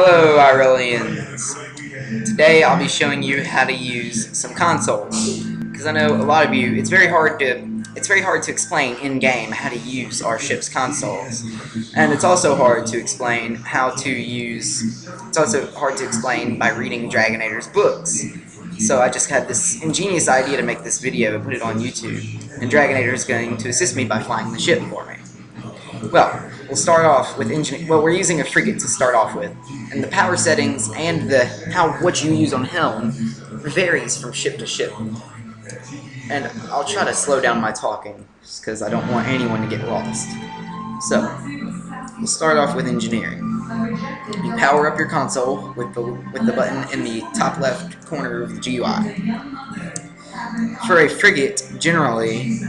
Hello, Irellians. Today I'll be showing you how to use some consoles, because I know a lot of you. It's very hard to explain in game how to use our ship's consoles, and it's also hard to explain how to use. It's also hard to explain by reading Dragonator's books. So I just had this ingenious idea to make this video and put it on YouTube, and Dragonator is going to assist me by flying the ship for me. Well, we'll start off with engine. Well, we're using a frigate to start off with, and the power settings and what you use on Helm varies from ship to ship. And I'll try to slow down my talking because I don't want anyone to get lost. So, we'll start off with engineering. You power up your console with the button in the top left corner of the GUI. For a frigate, generally,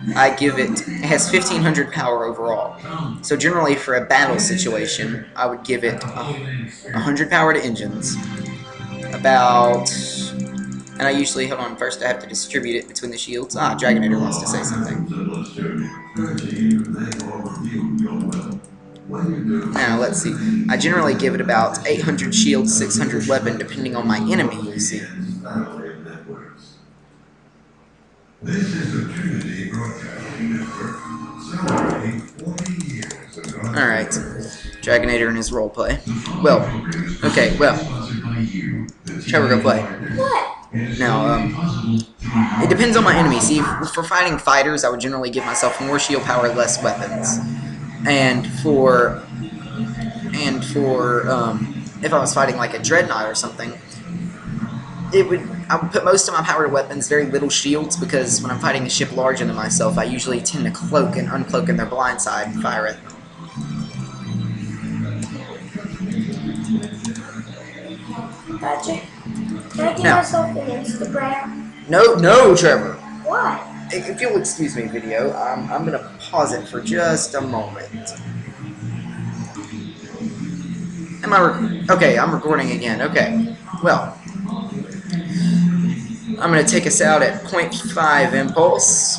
it has 1500 power overall. So generally for a battle situation, I would give it 100 power to engines, and I usually, hold on, first I have to distribute it between the shields. Dragonator wants to say something. Now, let's see. I generally give it about 800 shield, 600 weapon, depending on my enemy, you see. This is the Trinity Broadcasting Network, celebrating 40 years. Alright, Dragonator and his roleplay. Trevor, go play. What? Now, it depends on my enemy. See, for fighting fighters, I would generally give myself more shield power, less weapons. And if I was fighting like a dreadnought or something, I would put most of my power to weapons, very little shields, because when I'm fighting a ship larger than myself, I usually tend to cloak and uncloak in their blind side and fire at them. Gotcha. Can I get myself an Instagram? No, Trevor. What? If you'll excuse me, video, I'm going to pause it for just a moment. Okay, I'm recording again. Okay, well, I'm going to take us out at 0.5 impulse.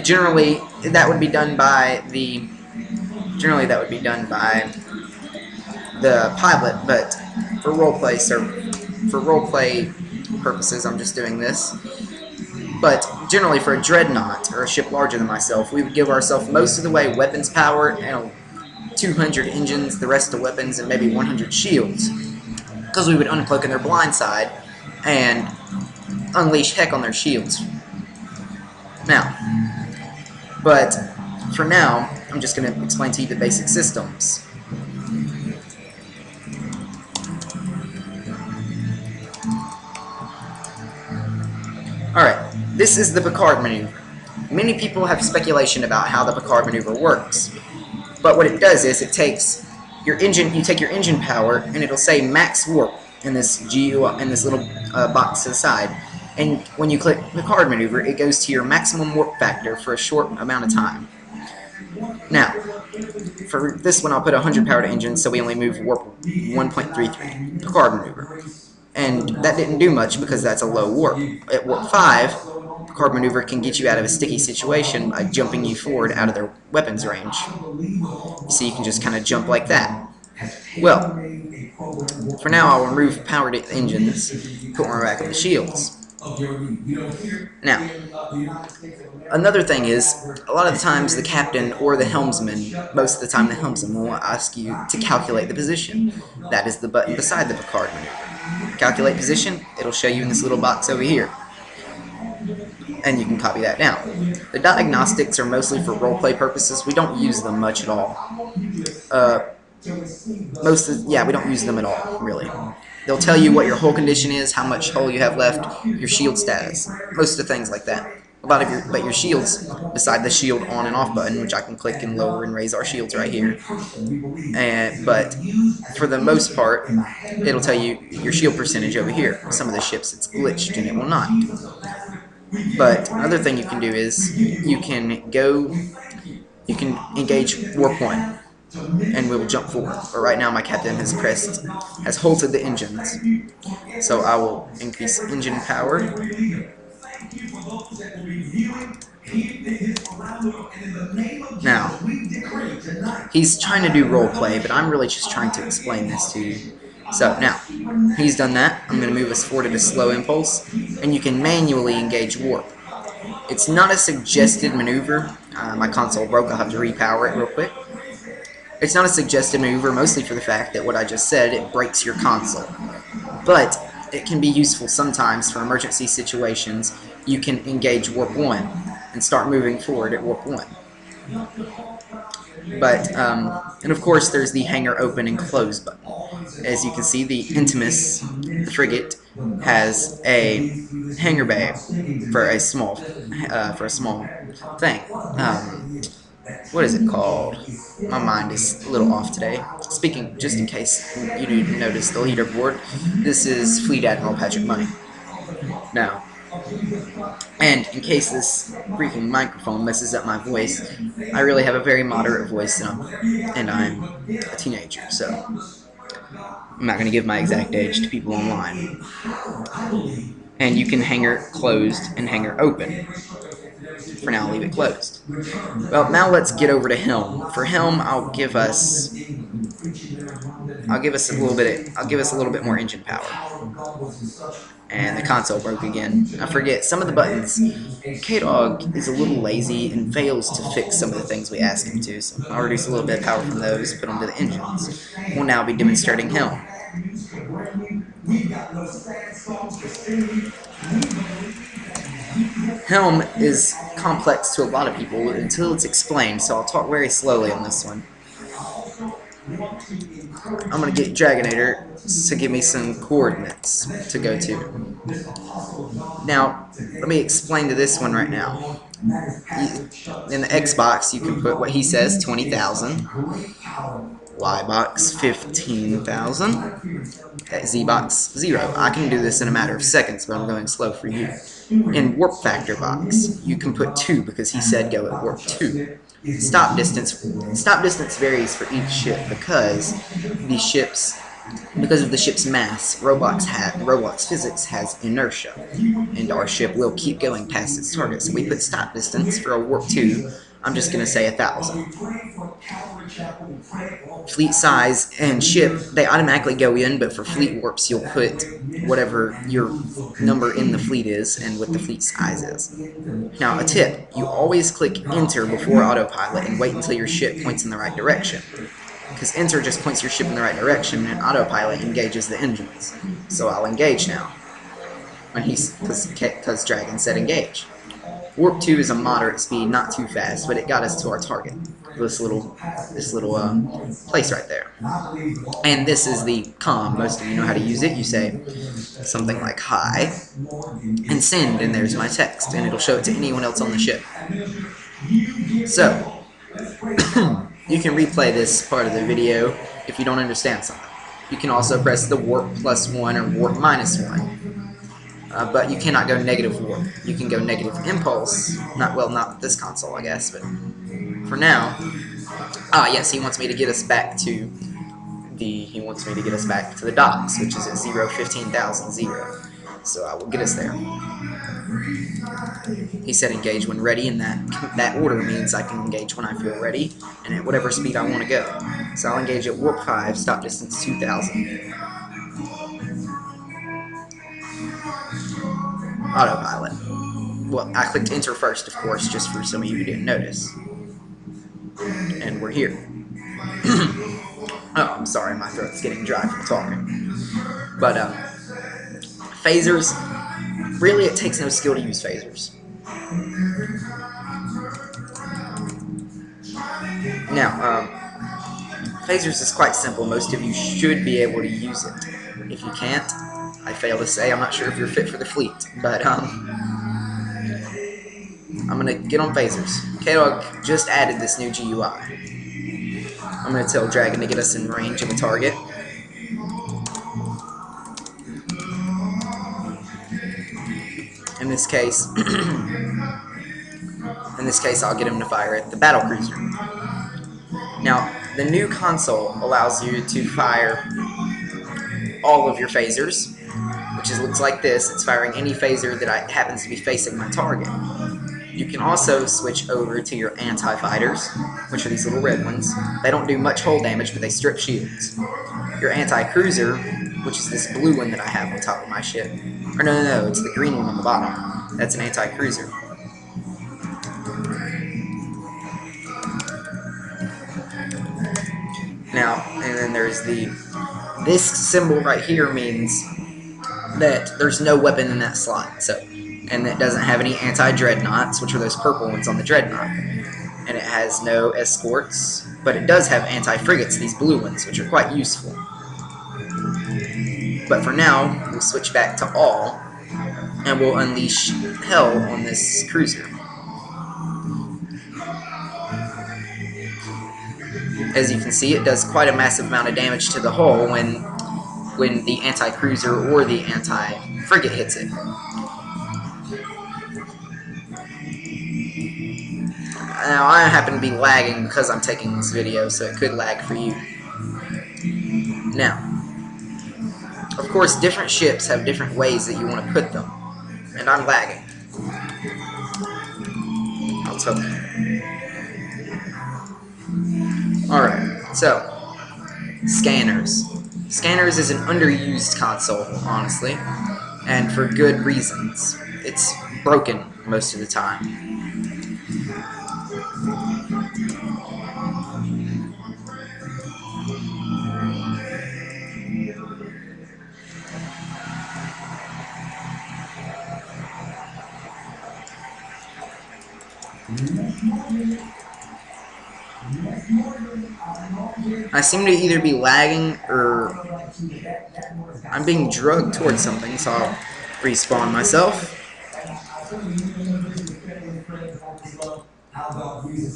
Generally, that would be done by the pilot, but for roleplay purposes, I'm just doing this. But generally, for a dreadnought or a ship larger than myself, we would give ourselves most of the way weapons power and 200 engines, the rest of weapons, and maybe 100 shields, because we would uncloak in their blind side and unleash heck on their shields. But for now, I'm just going to explain to you the basic systems. Alright, this is the Picard maneuver. Many people have speculation about how the Picard maneuver works, but what it does is you take your engine power, and it'll say max warp in this little box to the side, and when you click the Picard maneuver, it goes to your maximum warp factor for a short amount of time. Now, for this one, I'll put 100 power to engine, so we only move warp 1.33, Picard maneuver. And that didn't do much because that's a low warp. At warp 5, Picard maneuver can get you out of a sticky situation by jumping you forward out of their weapons range. So you can just kind of jump like that. Well, for now I'll remove power to engines, put more back in the shields. Now, another thing is, a lot of the times the captain or the helmsman, most of the time the helmsman will ask you to calculate the position. That is the button beside the Picard maneuver. Calculate position, it'll show you in this little box over here. And you can copy that down. The diagnostics are mostly for roleplay purposes. We don't use them much at all. We don't use them at all, really. They'll tell you what your hull condition is, how much hull you have left, your shield status, most of the things like that. But your shields, beside the shield on and off button, which I can click and lower and raise our shields right here. But for the most part, it'll tell you your shield percentage over here. Some of the ships it's glitched and it will not. But another thing you can do is you can engage warp 1. And we will jump forward. But right now my captain has halted the engines. So I will increase engine power. Now, He's trying to do role play, but I'm really just trying to explain this to you. So now, he's done that. I'm going to move us forward at a slow impulse, and you can manually engage warp. It's not a suggested maneuver. My console broke. I'll have to repower it real quick. It's not a suggested maneuver, mostly for the fact that what I just said, it breaks your console. But it can be useful sometimes for emergency situations. You can engage warp 1 and start moving forward at warp 1. But, and of course there's the hangar open and close button. As you can see, the Intimus, the frigate, has a hangar bay for a small thing. What is it called? My mind is a little off today. Speaking, just in case you didn't notice the leaderboard, this is Fleet Admiral Patrick Money. Now, and in case this freaking microphone messes up my voice, I really have a very moderate voice, and I'm a teenager, so I'm not going to give my exact age to people online. And you can hangar closed and hangar open. For now, I'll leave it closed. Well, now let's get over to Helm. For Helm, I'll give us a little bit more engine power. And the console broke again. I forget some of the buttons. K-Dog is a little lazy and fails to fix some of the things we ask him to, so I'll reduce a little bit of power from those, put them to the engines. We'll now be demonstrating Helm. Helm is complex to a lot of people until it's explained, so I'll talk very slowly on this one. I'm going to get Dragonator to give me some coordinates to go to. Now, let me explain to this one right now. In the Xbox, you can put what he says, 20,000. Y-box, 15,000. Z-box, 0. I can do this in a matter of seconds, but I'm going slow for you. In Warp Factor box, you can put 2 because he said go at warp 2. Stop distance varies for each ship because of the ship's mass. Roblox physics has inertia, and our ship will keep going past its target. So we put stop distance for a warp 2. I'm just going to say 1,000. Fleet size and ship, they automatically go in, but for fleet warps, you'll put whatever your number in the fleet is and what the fleet size is. Now, a tip, you always click enter before autopilot and wait until your ship points in the right direction. Because enter just points your ship in the right direction, and autopilot engages the engines. So I'll engage now. Because Dragon said engage. Warp 2 is a moderate speed, not too fast, but it got us to our target. This little place right there. And this is the comm. Most of you know how to use it. You say something like hi and send, and there's my text, and it'll show it to anyone else on the ship. So you can replay this part of the video if you don't understand something. You can also press the warp +1 or warp -1. But you cannot go negative warp. You can go negative impulse. Not with this console, I guess, but for now. Yes, he wants me to get us back to the docks, which is at 15,000 0. So I will get us there. He said engage when ready, and that order means I can engage when I feel ready and at whatever speed I want to go. So I'll engage at warp 5, stop distance 2,000. Autopilot. Well, I clicked enter first, of course, just for some of you who didn't notice. And we're here. Oh, I'm sorry, my throat's getting dry from talking. But, phasers, really it takes no skill to use phasers. Now, phasers is quite simple. Most of you should be able to use it. If you can't, I fail to say, I'm not sure if you're fit for the fleet, but I'm going to get on phasers. K-Dog just added this new GUI. I'm going to tell Dragon to get us in range of a target. In this case, I'll get him to fire at the battlecruiser. Now, the new console allows you to fire all of your phasers, which looks like this. It's firing any phaser that happens to be facing my target. You can also switch over to your anti-fighters, which are these little red ones. They don't do much hull damage, but they strip shields. Your anti-cruiser, which is this blue one that I have on top of my ship. Or no, it's the green one on the bottom. That's an anti-cruiser. Now, and then there's this symbol right here means that there's no weapon in that slot. So, and it doesn't have any anti-dreadnoughts, which are those purple ones on the dreadnought. And it has no escorts, but it does have anti-frigates, these blue ones, which are quite useful. But for now, we'll switch back to all, and we'll unleash hell on this cruiser. As you can see, it does quite a massive amount of damage to the hull when the anti-cruiser or the anti-frigate hits it. Now, I happen to be lagging because I'm taking this video, so it could lag for you. Now, of course, different ships have different ways that you want to put them, and I'm lagging. I'll tell you. Alright, so, scanners. Scanners is an underused console, honestly, and for good reasons. It's broken most of the time. I seem to either be lagging or I'm being drugged towards something, so I'll respawn myself.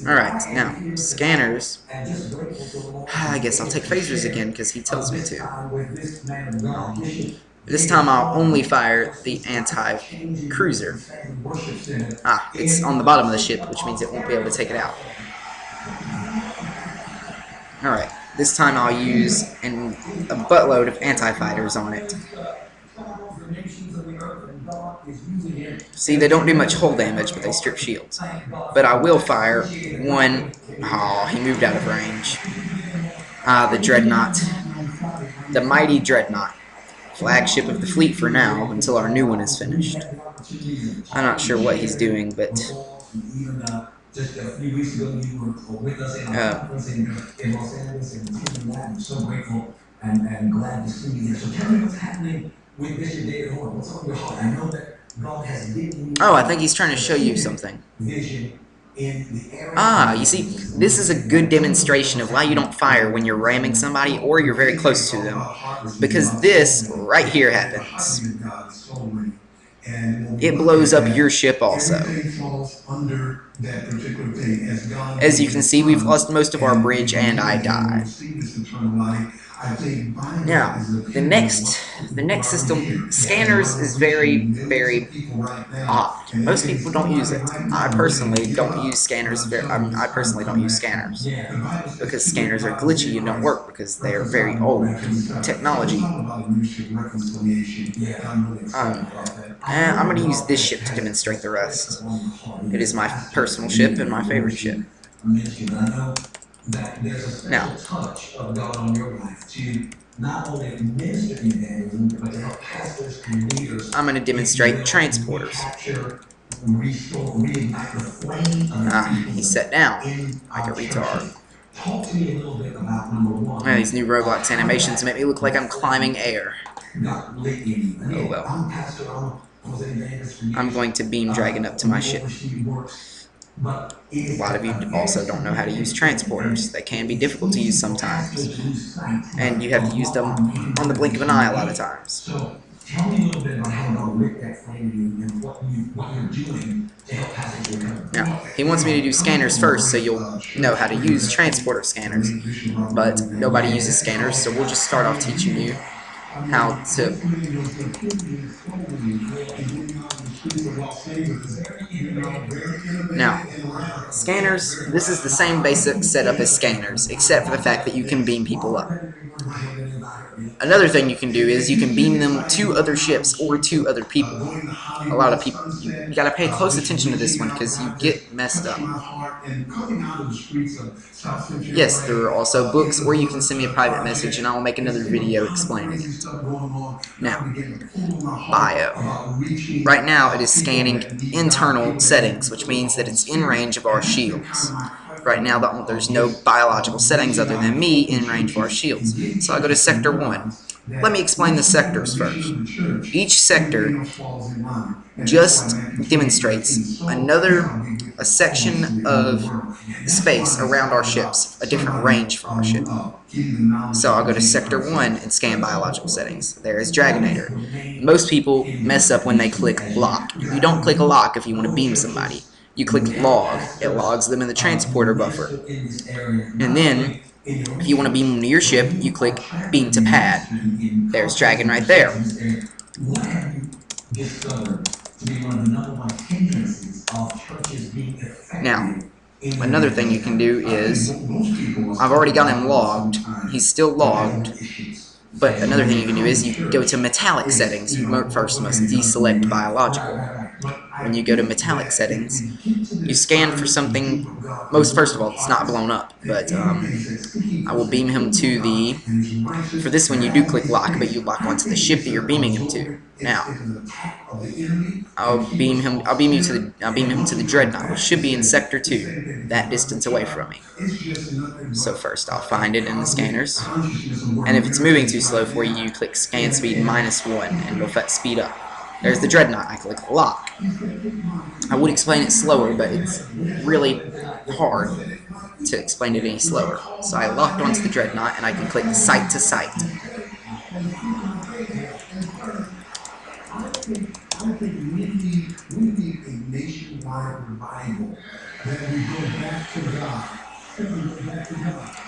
Alright, now, scanners. I guess I'll take phasers again because he tells me to. This time I'll only fire the anti-cruiser. Ah, it's on the bottom of the ship, which means it won't be able to take it out. Alright, this time I'll use a buttload of anti-fighters on it. See, they don't do much hull damage, but they strip shields. But I will fire one... Oh, he moved out of range. The Dreadnought. The mighty Dreadnought. Flagship of the fleet for now, until our new one is finished. I'm not sure what he's doing, but... Just a few weeks ago, you were with us in Los Angeles, and I'm so grateful and glad to see you there. So tell me what's happening with Bishop David Horn. What's on your heart? I know that God has given you... Oh, I think he's trying to show you something. Vision in the area. Ah, you see, this is a good demonstration of why you don't fire when you're ramming somebody or you're very close to them. Because this right here happens. It blows up your ship also. As you can see, we've lost most of our bridge and I died. Now, the next system, scanners, is very, very odd. Most people don't use it. I personally don't use scanners. I personally don't use scanners because scanners are glitchy and don't work because they are very old technology. And I'm going to use this ship to demonstrate the rest. It is my personal ship and my favorite ship. Now, I'm going to demonstrate transporters. He's set down like a retard. These new Roblox animations make me look like I'm climbing air. Oh well. I'm going to beam dragon up to my ship. A lot of you also don't know how to use transporters. They can be difficult to use sometimes. And you have to use them on the blink of an eye a lot of times. So, tell me a little bit about how God lit that flame in you and what you're doing to help passengers. Now, he wants me to do scanners first so you'll know how to use transporter scanners. But nobody uses scanners, so we'll just start off teaching you how to... Now, scanners, this is the same basic setup as scanners, except for the fact that you can beam people up. Another thing you can do is you can beam them to other ships or to other people. A lot of people, you gotta pay close attention to this one because you get messed up. Yes, there are also books, or you can send me a private message and I will make another video explaining it. Now, bio. Right now it is scanning internal settings, which means that it's in range of our shields. Right now there's no biological settings other than me in range of our shields. So I go to Sector 1. Let me explain the sectors first. Each sector just demonstrates a section of space around our ships, a different range from our ship. So I'll go to Sector 1 and scan biological settings. There is Dragonator. Most people mess up when they click lock. You don't click lock if you want to beam somebody. You click log. It logs them in the transporter buffer. And then, if you want to beam them to your ship, you click beam to pad. There's Dragon right there. Now, another thing you can do is, I've already got him logged. He's still logged. But another thing you can do is you go to metallic settings. You first must deselect biological. When you go to metallic settings, you scan for something. First of all, it's not blown up, but I will beam him to the. For this one, you do click lock, but you lock onto the ship that you're beaming him to. Now, I'll beam him to the Dreadnought, which should be in Sector 2, that distance away from me. So first, I'll find it in the scanners, and if it's moving too slow for you, you click scan speed -1, and it'll speed up. There's the Dreadnought. I click lock. I would explain it slower, but it's really hard to explain it any slower. So I locked onto the Dreadnought, and I can click sight to sight. I think we need a nationwide revival that we go back to God.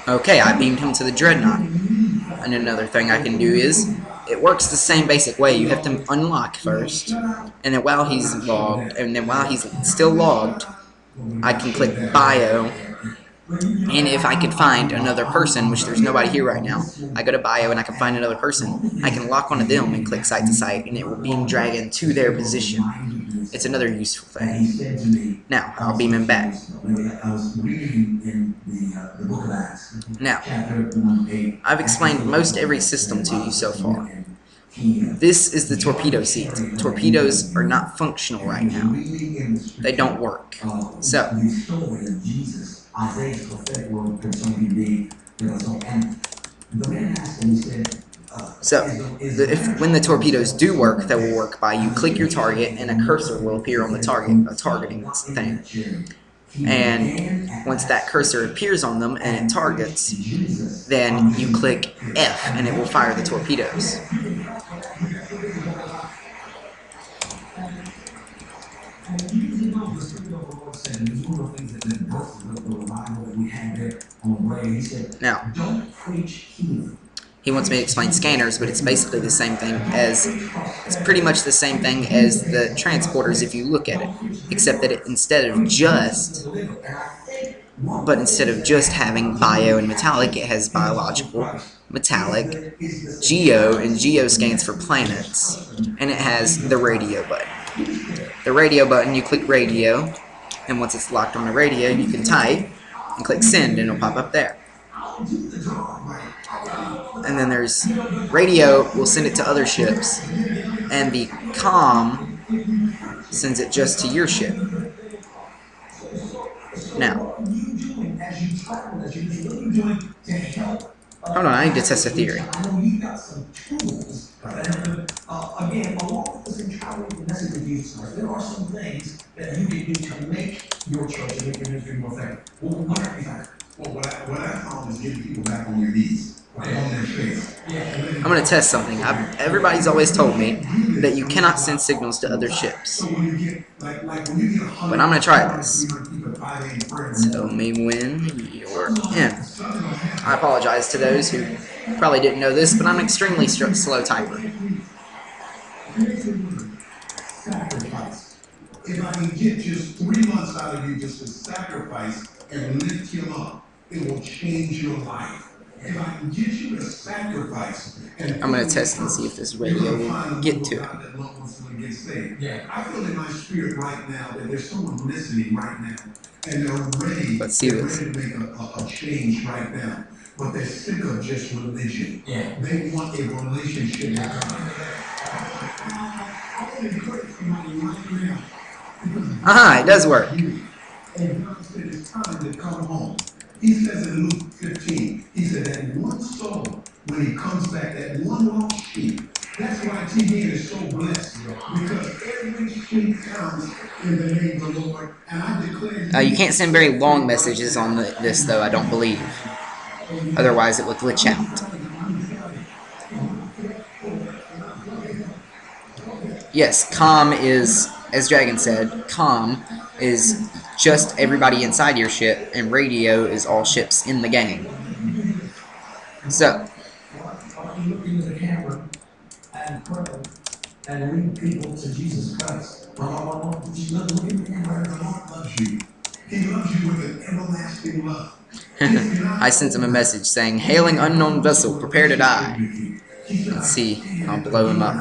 Okay, I beamed him to the Dreadnought. And another thing I can do is, it works the same basic way. You have to unlock first, and then while he's logged, and then while he's still logged, I can click bio. And if I could find another person, which there's nobody here right now, I go to bio and I can find another person. I can lock onto them and click sight to sight, and it will beam Dragon to their position. It's another useful thing. Now, I'll beam him back. Now, I've explained most every system to you so far. This is the torpedo seat. Torpedoes are not functional right now. They don't work. So, Isaiah's prophetic word concerning the and the man asked and he said, when the torpedoes do work, they will work by you click your target and a cursor will appear on the target, a targeting thing. And once that cursor appears on them and it targets, then you click F and it will fire the torpedoes. Now, he wants me to explain scanners, but it's basically the same thing as, it's pretty much the same thing as the transporters if you look at it, except that instead of just having bio and metallic, it has biological, metallic, geo, and geo scans for planets, and it has the radio button. The radio button, you click radio, and once it's locked on the radio, you can type and click send, and it'll pop up there. And then there's radio will send it to other ships, and the comm sends it just to your ship. Now, hold on, I need to test a theory. Again, along with this encountering the message of Jesus Christ, there are some things that you can do to make your church and make your ministry more effective. Well, what are you thinking? Well, what I found is getting people back on their knees, on their face. I'm going to test something. Everybody's always told me that you cannot send signals to other ships. But I'm going to try this. Tell me when you're in. I apologize to those who probably didn't know this, but I'm an extremely slow typer. Sacrifice. If I can get just 3 months out of you just to sacrifice and lift him up, it will change your life. if I can get you to sacrifice and I'm put gonna away test and see if first, this you're radio going to will find a get little to it. God that wants to get saved. Yeah. I feel in my spirit right now that there's someone listening right now, and Let's see they're this. ready to make a change right now, but they're sick of just religion. Yeah. They want a relationship with God. I want to encourage somebody right now, because Aha, it does work. and God said it's time to come home. He says in Luke 15, he said that one soul, when he comes back, that one lost sheep. That's why TBN is so blessed, because every sheep counts in the name of the Lord. And I declare You can't send very long messages on this, though, I don't believe. Otherwise, it would glitch out. Yes, comm is, as Dragon said, comm is just everybody inside your ship, and radio is all ships in the game. So, look into the camera and pray and lead people to Jesus Christ. Look in the camera. The Lord loves you. He loves you with an everlasting love. I sent him a message saying, "Hailing unknown vessel, prepare to die." Let's see, I'll blow him up.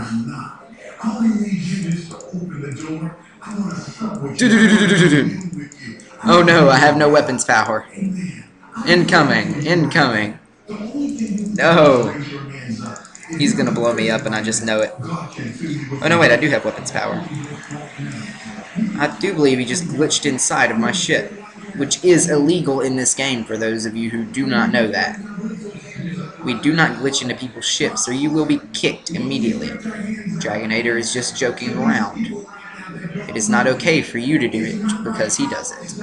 I only need you just to open the door. I want to sup with you. Oh no, I have no weapons power. Incoming, incoming. No. He's gonna blow me up and I just know it. Oh no, wait, I do have weapons power. I do believe he just glitched inside of my ship, which is illegal in this game for those of you who do not know that. We do not glitch into people's ships, or you will be kicked immediately. Dragonator is just joking around. It is not okay for you to do it, because he does it.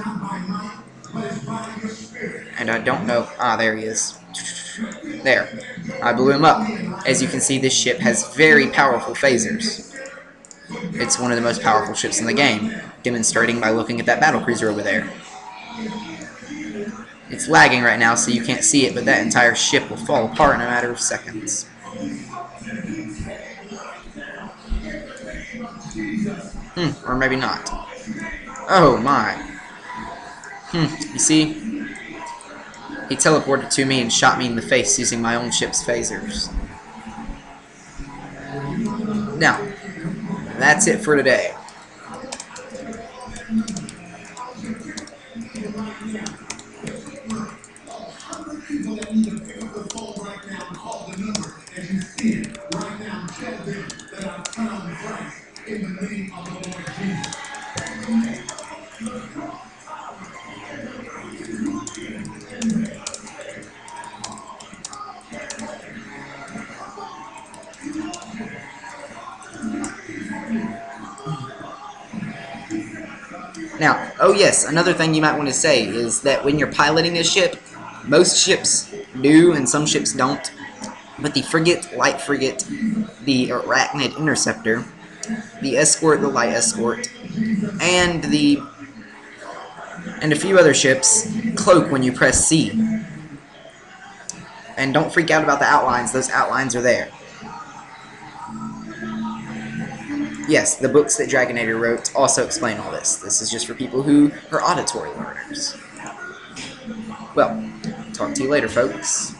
And I don't know... Ah, there he is. There. I blew him up. As you can see, this ship has very powerful phasers. It's one of the most powerful ships in the game, demonstrating by looking at that battlecruiser over there. It's lagging right now, so you can't see it, but that entire ship will fall apart in a matter of seconds. Or maybe not. Oh my. You see? He teleported to me and shot me in the face using my own ship's phasers. Now, that's it for today. Now, oh yes, another thing you might want to say is that when you're piloting a ship, most ships do and some ships don't, but the frigate, light frigate, the arachnid interceptor, the escort, the light escort, and a few other ships cloak when you press C. And don't freak out about the outlines, those outlines are there. Yes, the books that Dragonator wrote also explain all this. This is just for people who are auditory learners. Well, talk to you later, folks.